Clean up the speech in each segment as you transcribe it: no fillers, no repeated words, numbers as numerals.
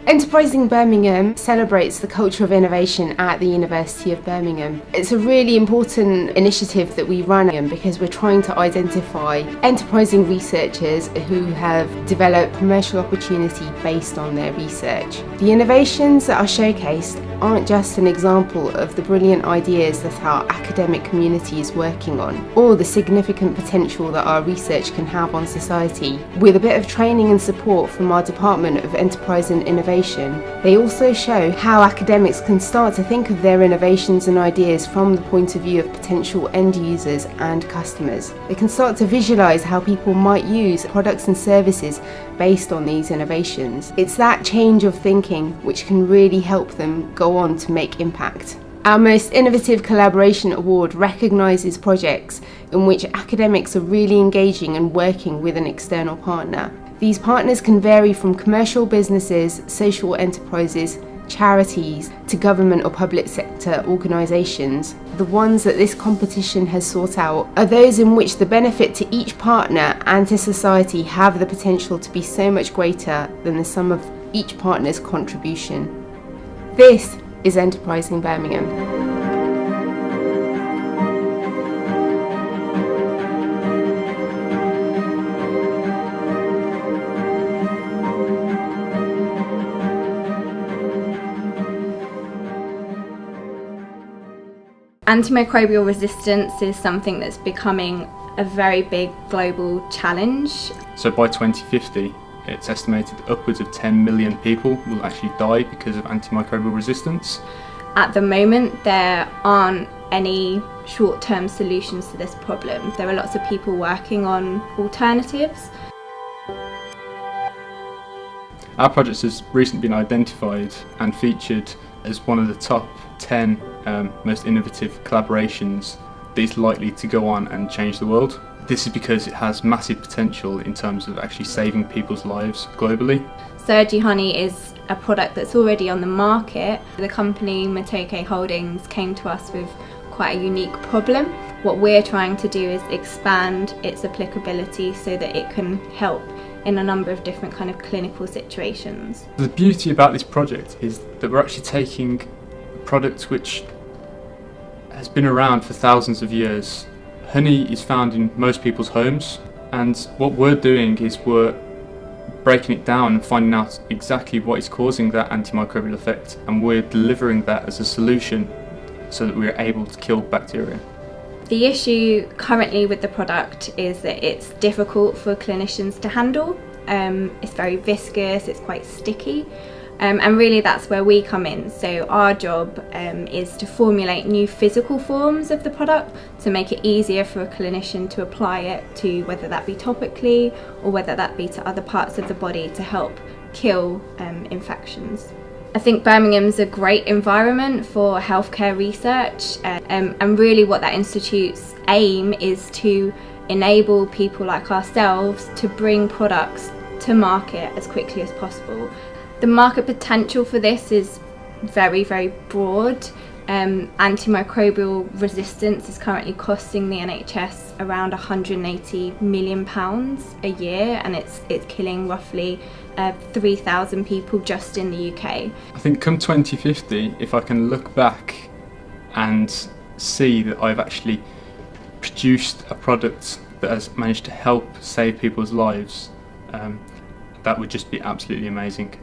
Enterprising Birmingham celebrates the culture of innovation at the University of Birmingham. It's a really important initiative that we run because we're trying to identify enterprising researchers who have developed commercial opportunity based on their research. The innovations that are showcased aren't just an example of the brilliant ideas that our academic community is working on, or the significant potential that our research can have on society. With a bit of training and support from our Department of Enterprise and Innovation, they also show how academics can start to think of their innovations and ideas from the point of view of potential end users and customers. They can start to visualise how people might use products and services based on these innovations. It's that change of thinking which can really help them go on to make impact. Our Most Innovative Collaboration Award recognises projects in which academics are really engaging and working with an external partner. These partners can vary from commercial businesses, social enterprises, charities, to government or public sector organisations. The ones that this competition has sought out are those in which the benefit to each partner and to society have the potential to be so much greater than the sum of each partner's contribution. This is Enterprising Birmingham. Antimicrobial resistance is something that's becoming a very big global challenge. So by 2050, it's estimated upwards of 10 million people will actually die because of antimicrobial resistance. At the moment, there aren't any short-term solutions to this problem. There are lots of people working on alternatives. Our project has recently been identified and featured as one of the top 10 most innovative collaborations that is likely to go on and change the world. This is because it has massive potential in terms of actually saving people's lives globally. Surgery Honey is a product that's already on the market. The company Matoke Holdings came to us with quite a unique problem. What we're trying to do is expand its applicability so that it can help in a number of different kind of clinical situations. The beauty about this project is that we're actually taking a product which has been around for thousands of years. Honey is found in most people's homes, and what we're doing is we're breaking it down and finding out exactly what is causing that antimicrobial effect, and we're delivering that as a solution so that we're able to kill bacteria. The issue currently with the product is that it's difficult for clinicians to handle. It's very viscous, it's quite sticky, and really that's where we come in. So our job is to formulate new physical forms of the product to make it easier for a clinician to apply it to, whether that be topically or whether that be to other parts of the body to help kill infections. I think Birmingham's a great environment for healthcare research, and really what that institute's aim is to enable people like ourselves to bring products to market as quickly as possible. The market potential for this is very, very broad. Antimicrobial resistance is currently costing the NHS around £180 million a year, and it's killing roughly 3,000 people just in the UK. I think come 2050, if I can look back and see that I've actually produced a product that has managed to help save people's lives, that would just be absolutely amazing.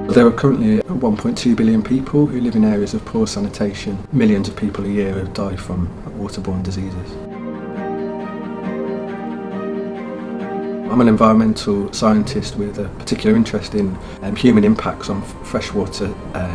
There are currently 1.2 billion people who live in areas of poor sanitation. Millions of people a year have died from waterborne diseases. I'm an environmental scientist with a particular interest in human impacts on freshwater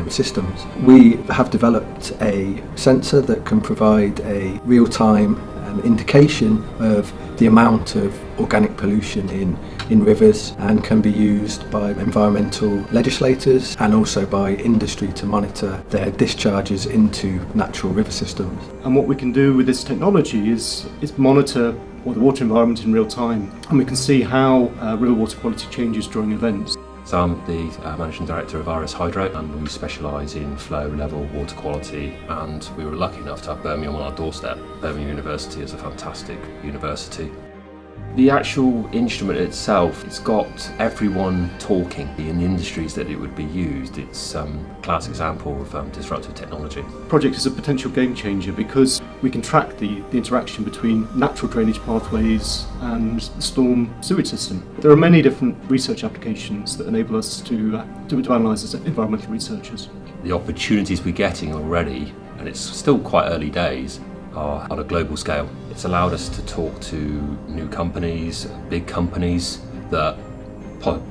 systems. We have developed a sensor that can provide a real-time indication of the amount of organic pollution in rivers, and can be used by environmental legislators and also by industry to monitor their discharges into natural river systems. And what we can do with this technology is monitor or the water environment in real time, and we can see how river water quality changes during events. So I'm the Managing Director of RS Hydro, and we specialise in flow, level, water quality, and we were lucky enough to have Birmingham on our doorstep. Birmingham University is a fantastic university. The actual instrument itself, it's got everyone talking in the industries that it would be used. It's a classic example of disruptive technology. The project is a potential game changer because we can track the interaction between natural drainage pathways and the storm sewage system. There are many different research applications that enable us to analyse as environmental researchers. The opportunities we're getting already, and it's still quite early days, are on a global scale. It's allowed us to talk to new companies, big companies that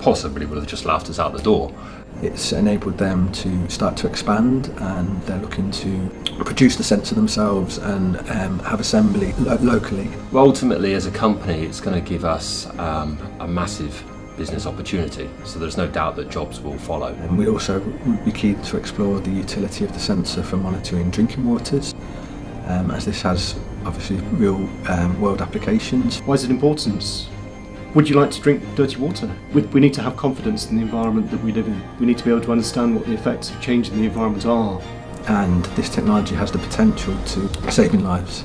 possibly would have just laughed us out the door. It's enabled them to start to expand, and they're looking to produce the sensor themselves and have assembly locally. Well, ultimately, as a company, it's going to give us a massive business opportunity, so there's no doubt that jobs will follow. And we also would be keen to explore the utility of the sensor for monitoring drinking waters, as this has obviously real world applications. Why is it important? Would you like to drink dirty water? We need to have confidence in the environment that we live in. We need to be able to understand what the effects of change in the environment are. And this technology has the potential to saving lives.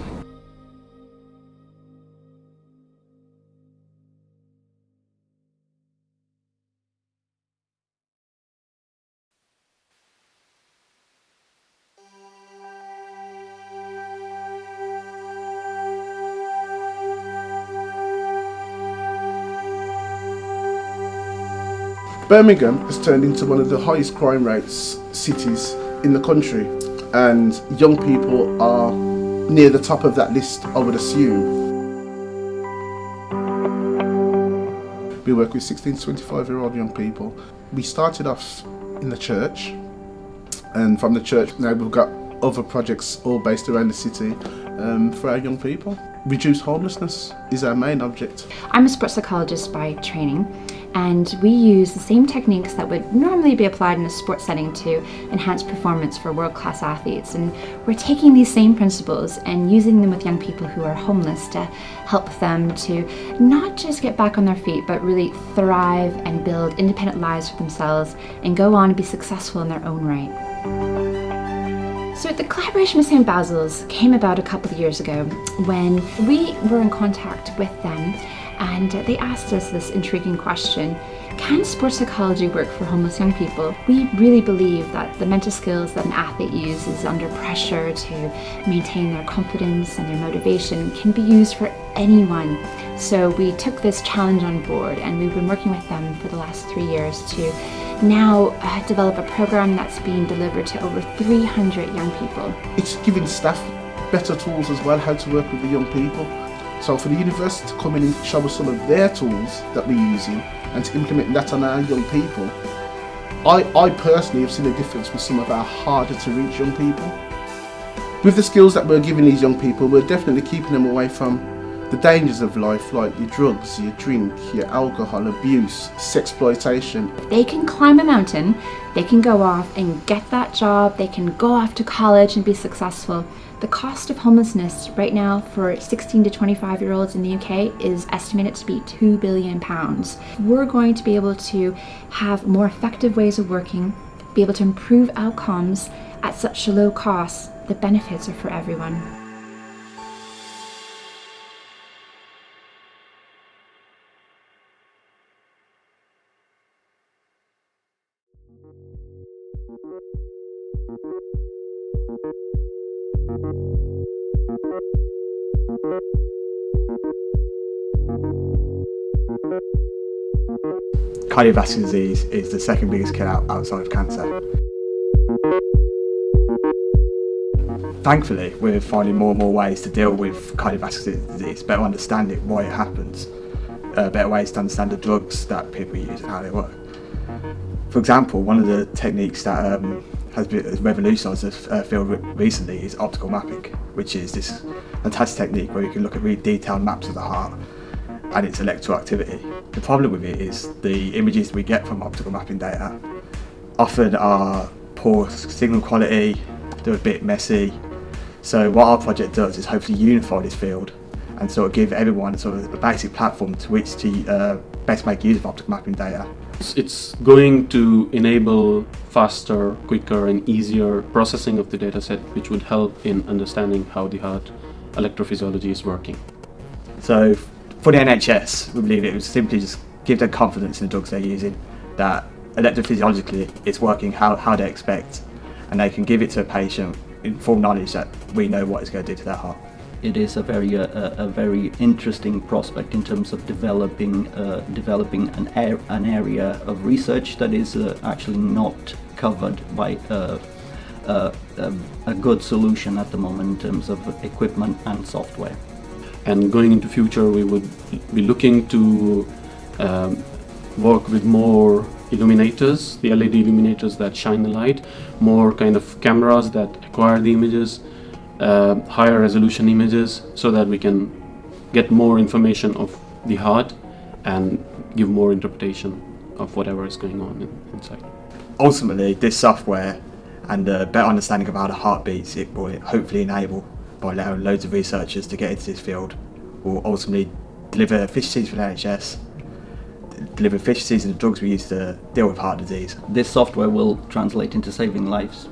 Birmingham has turned into one of the highest crime rates cities in the country, and young people are near the top of that list, I would assume. We work with 16 to 25-year-old young people. We started off in the church, and from the church now we've got other projects all based around the city for our young people. Reduce homelessness is our main object. I'm a sports psychologist by training, and we use the same techniques that would normally be applied in a sports setting to enhance performance for world-class athletes. And we're taking these same principles and using them with young people who are homeless to help them to not just get back on their feet, but really thrive and build independent lives for themselves and go on and be successful in their own right. So the collaboration with St. Basil's came about a couple of years ago when we were in contact with them, and they asked us this intriguing question: can sports psychology work for homeless young people? We really believe that the mental skills that an athlete uses under pressure to maintain their confidence and their motivation can be used for anyone. So we took this challenge on board, and we've been working with them for the last 3 years to now develop a program that's being delivered to over 300 young people. It's giving staff better tools as well, how to work with the young people. So for the university to come in and show us some of their tools that we're using and to implement that on our young people, I personally have seen a difference with some of our harder to reach young people. With the skills that we're giving these young people, we're definitely keeping them away from the dangers of life, like your drugs, your drink, your alcohol abuse, sexploitation. They can climb a mountain, they can go off and get that job, they can go off to college and be successful. The cost of homelessness right now for 16 to 25-year-olds in the UK is estimated to be £2 billion. We're going to be able to have more effective ways of working, be able to improve outcomes at such a low cost. The benefits are for everyone. Cardiovascular disease is the second biggest killer outside of cancer. Thankfully, we're finding more and more ways to deal with cardiovascular disease, better understanding why it happens, better ways to understand the drugs that people use and how they work. For example, one of the techniques that has revolutionised the field recently is optical mapping, which is this fantastic technique where you can look at really detailed maps of the heart and its electrical activity. The problem with it is the images we get from optical mapping data often are poor signal quality, they're a bit messy. So what our project does is hopefully unify this field and sort of give everyone sort of a basic platform to which to best make use of optical mapping data. It's going to enable faster, quicker and easier processing of the dataset, which would help in understanding how the heart electrophysiology is working. So for the NHS, we believe it would simply just give them confidence in the drugs they're using, that electrophysiologically it's working how they expect, and they can give it to a patient in full knowledge that we know what it's going to do to their heart. It is a very interesting prospect in terms of developing an area of research that is actually not covered by a good solution at the moment in terms of equipment and software. And going into future, we would be looking to work with more illuminators, the LED illuminators that shine the light, more kind of cameras that acquire the images, higher resolution images, so that we can get more information of the heart and give more interpretation of whatever is going on inside. Ultimately, this software and a better understanding of how the heart beats, it will hopefully enable, by allowing loads of researchers to get into this field, will ultimately deliver efficiencies for the NHS, deliver efficiencies in the drugs we use to deal with heart disease. This software will translate into saving lives.